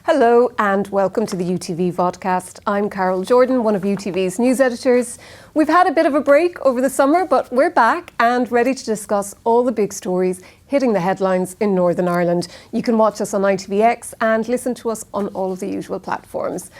Hello and welcome to the UTV Vodcast. I'm Carol Jordan, one of UTV's news editors. We've had a bit of a break over the summer, but we're back and ready to discuss all the big stories hitting the headlines in Northern Ireland. You can watch us on ITVX and listen to us on all of the usual platforms.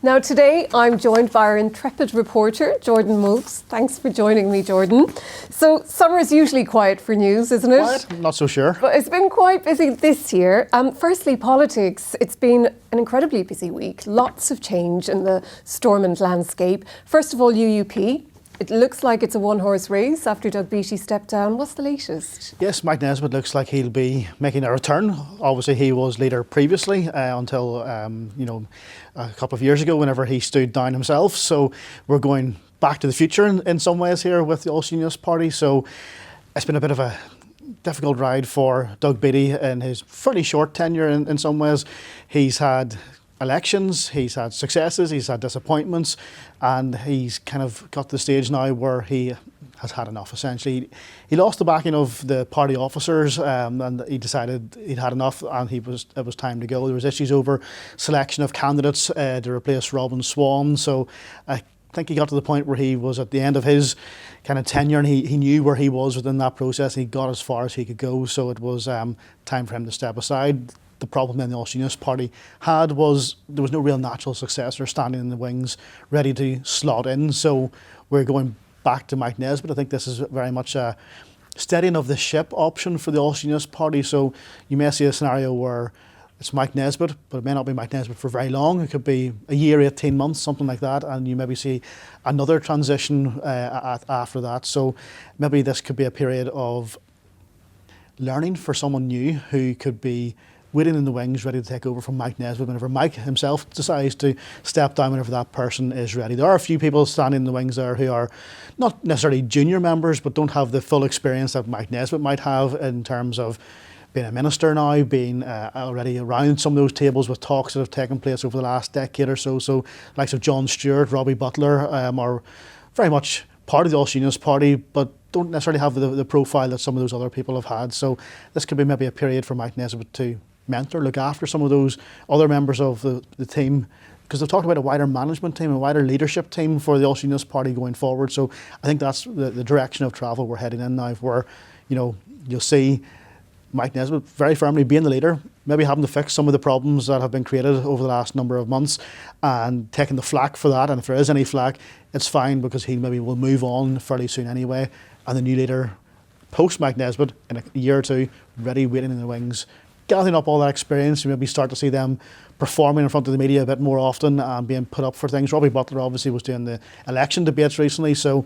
Now today I'm joined by our intrepid reporter, Jordan Moates. Thanks for joining me, Jordan. So summer is usually quiet for news, isn't it? Quiet? Not so sure. But it's been quite busy this year. Firstly, politics. It's been an incredibly busy week. Lots of change in the Stormont landscape. First of all, UUP. It looks like it's a one-horse race after Doug Beattie stepped down. What's the latest? Yes, Mike Nesbitt looks like he'll be making a return. Obviously, he was leader previously until a couple of years ago, whenever he stood down himself. So we're going back to the future in some ways here with the Ulster Unionist Party. So it's been a bit of a difficult ride for Doug Beattie in his fairly short tenure in some ways. He's had elections, he's had successes, he's had disappointments, and he's kind of got to the stage now where he has had enough, essentially. He lost the backing of the party officers and he decided he'd had enough and it was time to go. There was issues over selection of candidates to replace Robin Swan, so I think he got to the point where he was at the end of his kind of tenure and he knew where he was within that process. He got as far as he could go, so it was time for him to step aside. The problem in the Ulster Unionist Party was there was no real natural successor standing in the wings ready to slot in, so we're going back to Mike Nesbitt. I think this is very much a steadying of the ship option for the Ulster Unionist Party, so you may see a scenario where it's Mike Nesbitt, but it may not be Mike Nesbitt for very long. It could be a year, 18 months, something like that, and you maybe see another transition after that. So maybe this could be a period of learning for someone new who could be waiting in the wings, ready to take over from Mike Nesbitt whenever Mike himself decides to step down, whenever that person is ready. There are a few people standing in the wings there who are not necessarily junior members, but don't have the full experience that Mike Nesbitt might have in terms of being a minister now, being already around some of those tables with talks that have taken place over the last decade or so. So likes of John Stewart, Robbie Butler are very much part of the Ulster Unionist Party, but don't necessarily have the profile that some of those other people have had. So this could be maybe a period for Mike Nesbitt to mentor, look after some of those other members of the team, because they've talked about a wider management team, a wider leadership team for the Ulster Unionist Party going forward. So I think that's the direction of travel we're heading in now, where you'll see Mike Nesbitt very firmly being the leader, maybe having to fix some of the problems that have been created over the last number of months and taking the flak for that. And if there is any flak, it's fine, because he maybe will move on fairly soon anyway. And the new leader, post Mike Nesbitt, in a year or two, ready, waiting in the wings, gathering up all that experience. You maybe start to see them performing in front of the media a bit more often and being put up for things. Robbie Butler obviously was doing the election debates recently, so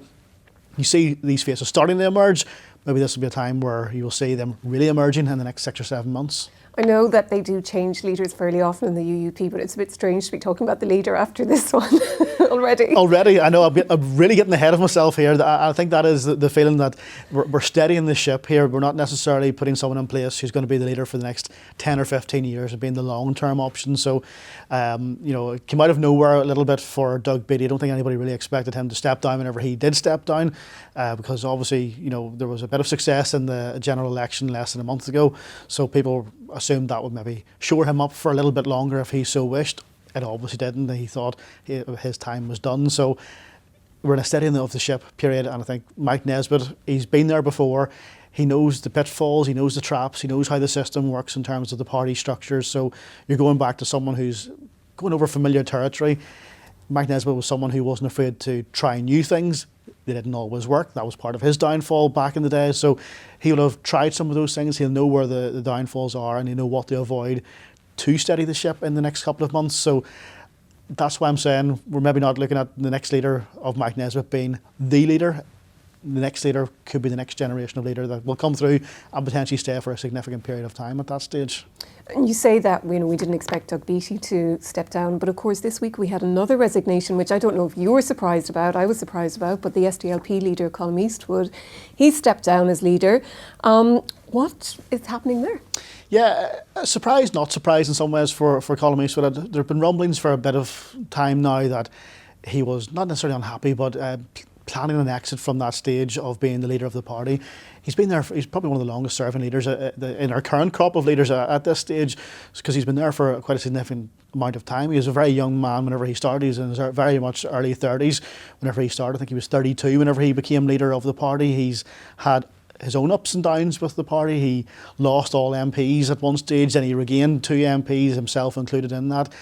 you see these faces starting to emerge. Maybe this will be a time where you will see them really emerging in the next 6 or 7 months. I know that they do change leaders fairly often in the UUP, but it's a bit strange to be talking about the leader after this one already. Already, I know, I'm really getting ahead of myself here. I think that is the feeling that we're steadying the ship here. We're not necessarily putting someone in place who's going to be the leader for the next 10 or 15 years and being the long-term option. So, it came out of nowhere a little bit for Doug Beattie. I don't think anybody really expected him to step down whenever he did step down, because obviously, there was a bit of success in the general election less than a month ago. So people assumed that would maybe shore him up for a little bit longer if he so wished. It obviously didn't. He thought his time was done. So we're in a steadying of the ship period, and I think Mike Nesbitt, he's been there before. He knows the pitfalls, he knows the traps, he knows how the system works in terms of the party structures. So you're going back to someone who's going over familiar territory. Mike Nesbitt was someone who wasn't afraid to try new things. They didn't always work. That was part of his downfall back in the day. So he'll have tried some of those things. He'll know where the downfalls are, and he'll know what to avoid to steady the ship in the next couple of months. So that's why I'm saying we're maybe not looking at the next leader of Mike Nesbitt being the leader. The next leader could be the next generation of leader that will come through and potentially stay for a significant period of time at that stage. And you say that we didn't expect Doug Beattie to step down, but of course this week we had another resignation, which I don't know if you were surprised about. I was surprised about, but the SDLP leader, Colum Eastwood, he stepped down as leader. What is happening there? Yeah, surprised, not surprised in some ways for Colum Eastwood. There have been rumblings for a bit of time now that he was not necessarily unhappy, but planning an exit from that stage of being the leader of the party. He's been there, he's probably one of the longest serving leaders in our current crop of leaders at this stage, because he's been there for quite a significant amount of time. He was a very young man whenever he started. He was in his very much early 30s whenever he started. I think he was 32 whenever he became leader of the party. He's had his own ups and downs with the party. He lost all MPs at one stage, then he regained 2 MPs, himself included in that.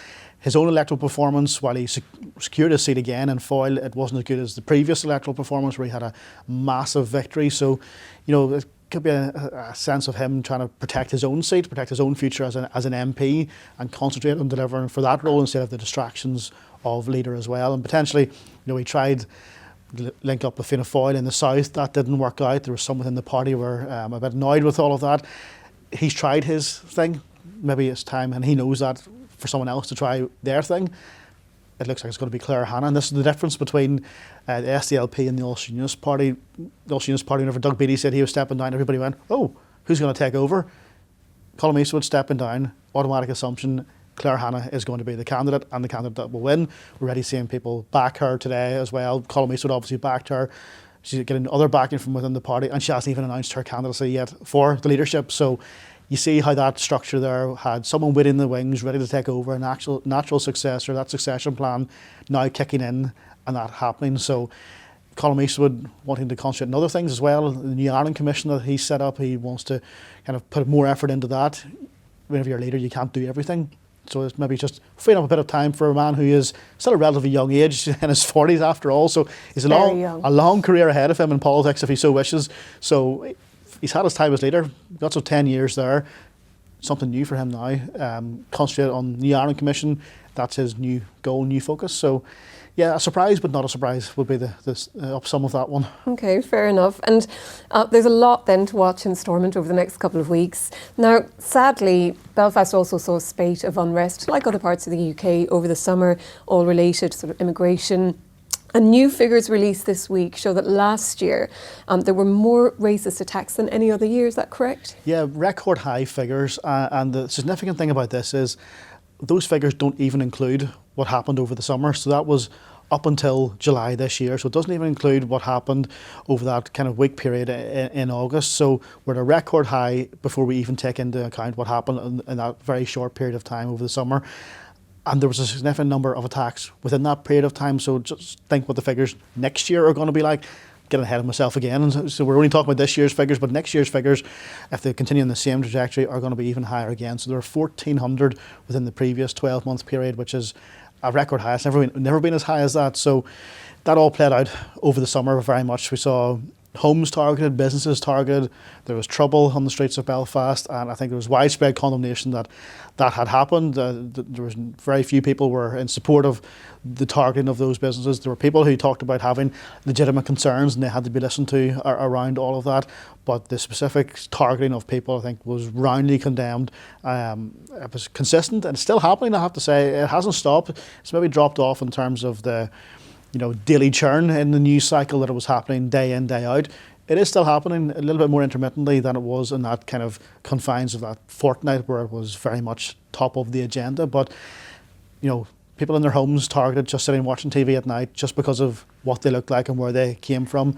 His own electoral performance, while he secured his seat again in Foyle, it wasn't as good as the previous electoral performance where he had a massive victory. So, it could be a sense of him trying to protect his own seat, protect his own future as an MP, and concentrate on delivering for that role instead of the distractions of leader as well. And potentially, he tried link up with Fianna Fáil in the south. That didn't work out. There was some within the party who were a bit annoyed with all of that. He's tried his thing. Maybe it's time, and he knows that, for someone else to try their thing. It looks like it's going to be Claire Hanna, and this is the difference between the SDLP and the Ulster Unionist Party. The Ulster Unionist Party, whenever Doug Beattie said he was stepping down, everybody went, oh, who's going to take over? Colum Eastwood stepping down, automatic assumption, Claire Hanna is going to be the candidate, and the candidate that will win. We're already seeing people back her today as well. Colum Eastwood obviously backed her. She's getting other backing from within the party, and she hasn't even announced her candidacy yet for the leadership. So you see how that structure there had someone waiting in the wings, ready to take over, an actual natural successor, that succession plan now kicking in and that happening. So Colum Eastwood wanting to concentrate on other things as well. The New Ireland Commission that he set up, he wants to kind of put more effort into that. Whenever you're a leader, you can't do everything. So it's maybe just freeing up a bit of time for a man who is still a relatively young age, in his 40s after all. So he's a long career ahead of him in politics if he so wishes. So he's had his time as leader, got some 10 years there. Something new for him now. Concentrate on the Ireland Commission. That's his new goal, new focus. So, yeah, a surprise, but not a surprise would be the upsum of that one. Okay, fair enough. And there's a lot then to watch in Stormont over the next couple of weeks. Now, sadly, Belfast also saw a spate of unrest, like other parts of the UK, over the summer, all related to sort of immigration. And new figures released this week show that last year there were more racist attacks than any other year. Is that correct? Yeah, record high figures. And the significant thing about this is those figures don't even include what happened over the summer. So that was up until July this year. So it doesn't even include what happened over that kind of week period in August. So we're at a record high before we even take into account what happened in that very short period of time over the summer. And there was a significant number of attacks within that period of time. So just think what the figures next year are going to be like. Getting ahead of myself again. So we're only talking about this year's figures, but next year's figures, if they continue in the same trajectory, are going to be even higher again. So there are 1,400 within the previous 12-month period, which is a record high. It's never been as high as that. So that all played out over the summer very much. We saw homes targeted, businesses targeted. There was trouble on the streets of Belfast, and I think there was widespread condemnation that had happened. There was very few people were in support of the targeting of those businesses. There were people who talked about having legitimate concerns, and they had to be listened to around all of that. But the specific targeting of people, I think, was roundly condemned. It was consistent, and it's still happening. I have to say, it hasn't stopped. It's maybe dropped off in terms of the daily churn in the news cycle that it was happening day in, day out. It is still happening a little bit more intermittently than it was in that kind of confines of that fortnight where it was very much top of the agenda. But, people in their homes targeted, just sitting watching TV at night just because of what they looked like and where they came from.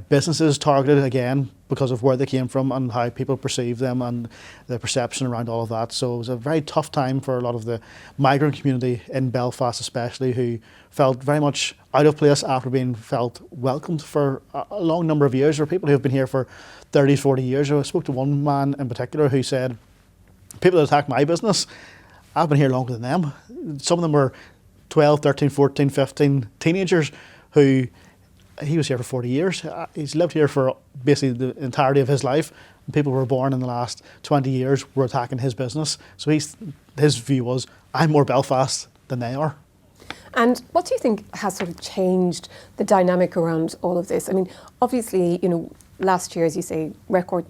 Businesses targeted again because of where they came from and how people perceive them and the perception around all of that. So it was a very tough time for a lot of the migrant community in Belfast especially, who felt very much out of place after being felt welcomed for a long number of years. There are people who have been here for 30, 40 years. I spoke to one man in particular who said, people that attack my business, I've been here longer than them. Some of them were 12, 13, 14, 15 teenagers who, he was here for 40 years. He's lived here for basically the entirety of his life. People who were born in the last 20 years were attacking his business. So his view was, I'm more Belfast than they are. And what do you think has sort of changed the dynamic around all of this? I mean, obviously, last year, as you say, record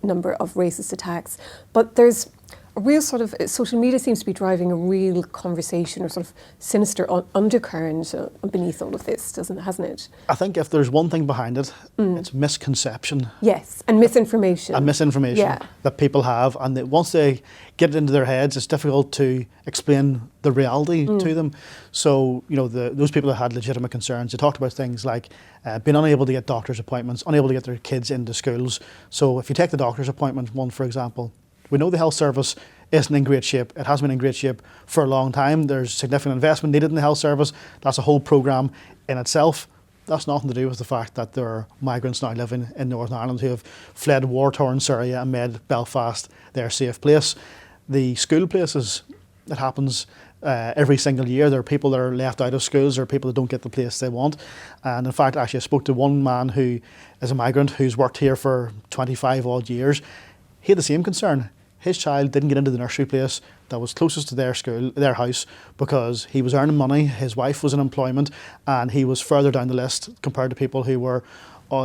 number of racist attacks, but there's real sort of social media seems to be driving a real conversation or sort of sinister undercurrent beneath all of this, hasn't it? I think if there's one thing behind it, it's misconception. Yes, and misinformation. And misinformation that people have, and that once they get it into their heads, it's difficult to explain the reality to them. So, those people that had legitimate concerns, they talked about things like being unable to get doctor's appointments, unable to get their kids into schools. So if you take the doctor's appointment one, for example, we know the health service isn't in great shape. It hasn't been in great shape for a long time. There's significant investment needed in the health service. That's a whole programme in itself. That's nothing to do with the fact that there are migrants now living in Northern Ireland who have fled war-torn Syria and made Belfast their safe place. The school places, it happens every single year. There are people that are left out of schools. There are people that don't get the place they want. And in fact, actually, I spoke to one man who is a migrant who's worked here for 25 odd years. He had the same concern. His child didn't get into the nursery place that was closest to their school, their house, because he was earning money, his wife was in employment, and he was further down the list compared to people who were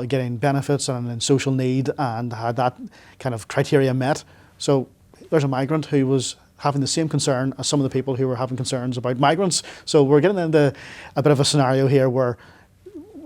getting benefits and in social need and had that kind of criteria met. So there's a migrant who was having the same concern as some of the people who were having concerns about migrants. So we're getting into a bit of a scenario here where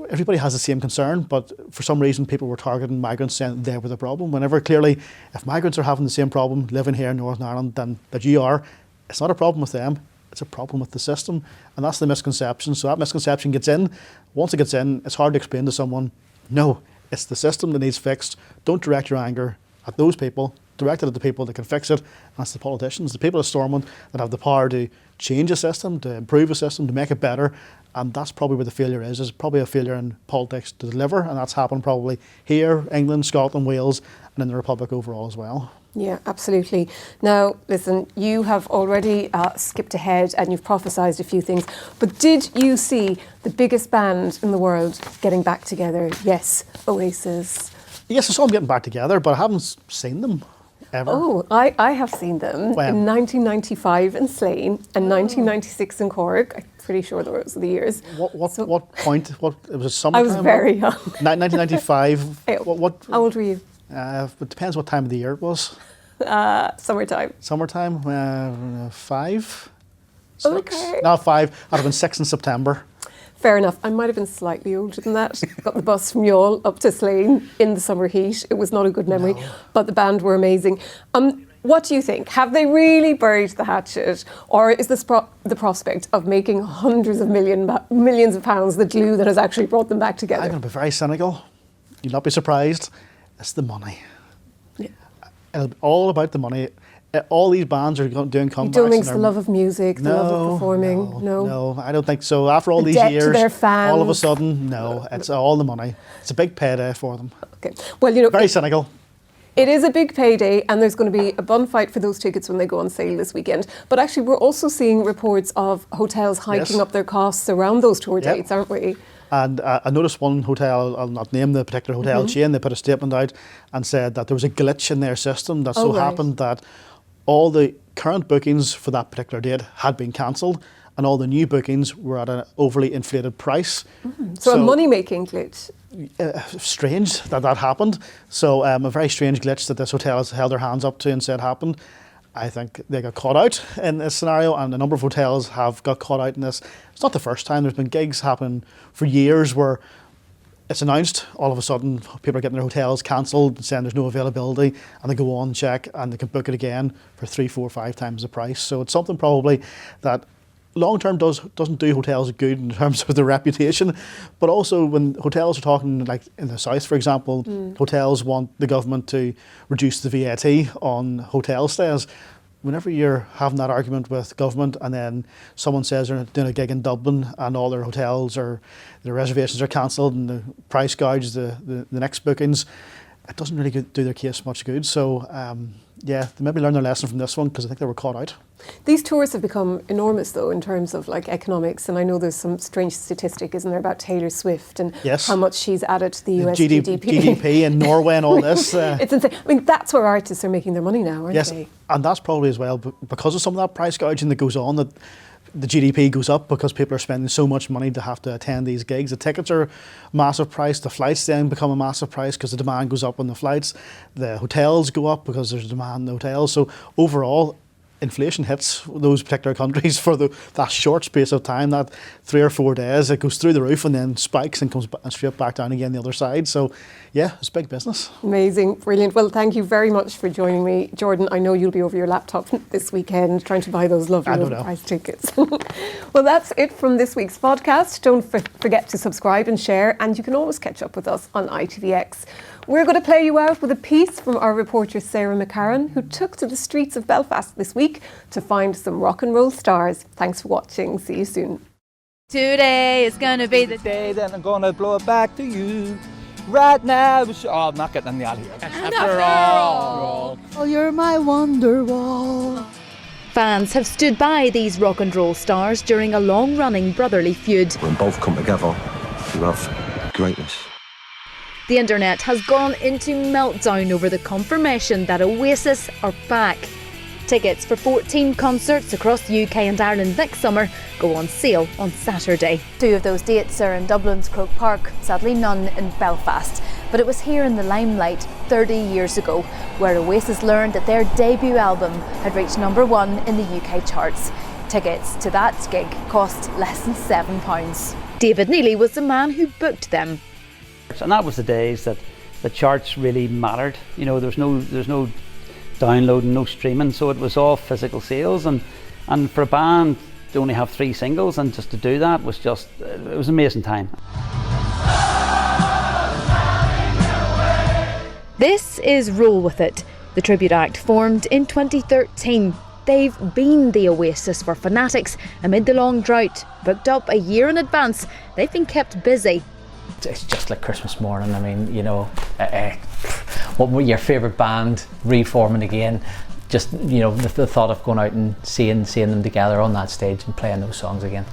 everybody has the same concern, but for some reason people were targeting migrants, saying they were the problem, whenever clearly if migrants are having the same problem living here in Northern Ireland than that you are, it's not a problem with them, it's a problem with the system. And that's the misconception. So that misconception gets in. Once it gets in, it's hard to explain to someone, no, it's the system that needs fixed. Don't direct your anger at those people, direct it at the people that can fix it, and that's the politicians, the people of Stormont that have the power to change a system, to improve a system, to make it better. And that's probably where the failure is. There's probably a failure in politics to deliver, and that's happened probably here, England, Scotland, Wales, and in the Republic overall as well. Yeah, absolutely. Now, listen, you have already skipped ahead and you've prophesied a few things, but did you see the biggest band in the world getting back together? Yes, Oasis. Yes, I saw them getting back together, but I haven't seen them ever. Oh, I have seen them When? in 1995 in Slane and 1996 in Cork. I'm pretty sure those are the years. What point? It was a summertime? I was very young. 1995. How old were you? It depends what time of the year it was. Summertime. Summertime, 5? 6? Okay. No, 5. I'd have been 6 in September. Fair enough. I might have been slightly older than that. Got the bus from Youghal up to Slane in the summer heat. It was not a good memory, but the band were amazing. What do you think? Have they really buried the hatchet, or is this the prospect of making hundreds of millions of pounds the glue that has actually brought them back together? I'm going to be very cynical. You'll not be surprised. It's the money. Yeah. It'll be all about the money. All these bands are doing comebacks. You don't think it's the love of music, the love of performing? No, I don't think so. After all these debt years, to their fans. all of a sudden, no, it's all the money. It's a big payday for them. Okay. Well, very cynical. It is a big payday, and there's going to be a bun fight for those tickets when they go on sale this weekend. But actually, we're also seeing reports of hotels hiking up their costs around those tour dates, aren't we? And I noticed one hotel, I'll not name the particular hotel chain, they put a statement out and said that there was a glitch in their system that happened that all the current bookings for that particular date had been cancelled and all the new bookings were at an overly inflated price. So a money-making glitch. Strange that happened. So a very strange glitch that this hotel has held their hands up to and said happened. I think they got caught out in this scenario, and a number of hotels have got caught out in this. It's not the first time. There's been gigs happening for years where it's announced, all of a sudden people are getting their hotels cancelled and saying there's no availability, and they go on, check, and they can book it again for 3, 4, 5 times the price. So it's something probably that long term doesn't do hotels good in terms of their reputation, but also when hotels are talking, like in the south, for example, hotels want the government to reduce the VAT on hotel stays. Whenever you're having that argument with government and then someone says they're doing a gig in Dublin and all their hotels or their reservations are cancelled and the price gouge the next bookings, it doesn't really do their case much good. So they maybe learn their lesson from this one because I think they were caught out. These tours have become enormous though in terms of like economics, and I know there's some strange statistic, isn't there, about Taylor Swift and how much she's added to the US GDP in Norway and all this. It's insane. I mean, that's where artists are making their money now, aren't they? And that's probably as well because of some of that price gouging that goes on, that the GDP goes up because people are spending so much money to have to attend these gigs. The tickets are a massive price. The flights then become a massive price because the demand goes up on the flights. The hotels go up because there's demand in the hotels. So overall, inflation hits those particular countries for that short space of time, that 3 or 4 days. It goes through the roof and then spikes and comes straight back down again the other side. So yeah, it's big business. Amazing, brilliant. Well, thank you very much for joining me, Jordan. I know you'll be over your laptop this weekend trying to buy those lovely overpriced tickets. Well, that's it from this week's podcast. Don't forget to subscribe and share, and you can always catch up with us on ITVX. We're going to play you out with a piece from our reporter Sarah McCarran, who took to the streets of Belfast this week to find some rock and roll stars. Thanks for watching. See you soon. Today is going to be the day that I'm going to blow it back to you. Right now, I'm not getting in the alley. After all. Oh, you're my wonder wall. Fans have stood by these rock and roll stars during a long-running brotherly feud. When both come together, you have greatness. The internet has gone into meltdown over the confirmation that Oasis are back. Tickets for 14 concerts across the UK and Ireland next summer go on sale on Saturday. 2 of those dates are in Dublin's Croke Park, sadly none in Belfast. But it was here in the limelight 30 years ago where Oasis learned that their debut album had reached #1 in the UK charts. Tickets to that gig cost less than £7. David Neely was the man who booked them. And that was the days that the charts really mattered. You know, there's no downloading, no streaming, so it was all physical sales, and for a band to only have 3 singles and just to do that was just, it was an amazing time. This is Roll With It. The tribute act formed in 2013. They've been the Oasis for fanatics amid the long drought. Booked up a year in advance, they've been kept busy. It's just like Christmas morning. I mean, you know, what were your favourite band reforming again? Just, you know, the thought of going out and seeing them together on that stage and playing those songs again,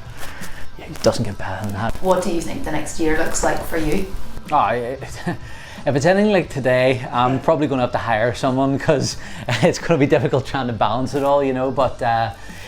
it doesn't get better than that. What do you think the next year looks like for you? If it's anything like today, I'm probably going to have to hire someone because it's going to be difficult trying to balance it all, you know. But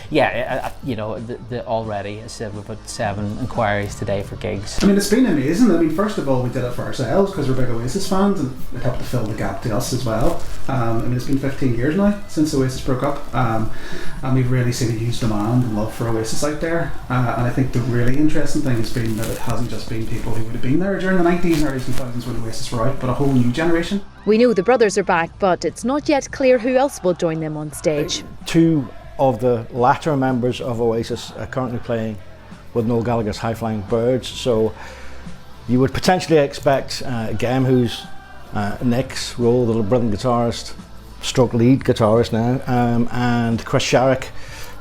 you know, already, I said, we've got 7 inquiries today for gigs. I mean, it's been amazing. I mean, first of all, we did it for ourselves because we're big Oasis fans, and it helped to fill the gap to us as well. I mean, it's been 15 years now since Oasis broke up, and we've really seen a huge demand and love for Oasis out there. And I think the really interesting thing has been that it hasn't just been people who would have been there during the 90s and early 2000s when Oasis were out, but a whole new generation. We know the brothers are back, but it's not yet clear who else will join them on stage. 2 of the latter members of Oasis are currently playing with Noel Gallagher's High Flying Birds, so you would potentially expect Gem, who's Nick's role, the rhythm guitarist, stroke lead guitarist now, and Chris Sharrock,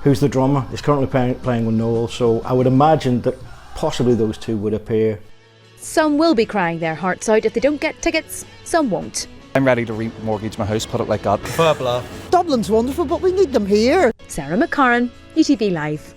who's the drummer, is currently playing with Noel, so I would imagine that possibly those 2 would appear. Some will be crying their hearts out if they don't get tickets, some won't. I'm ready to remortgage my house, put it like that. Dublin's wonderful, but we need them here. Sarah McCarran, UTV Live.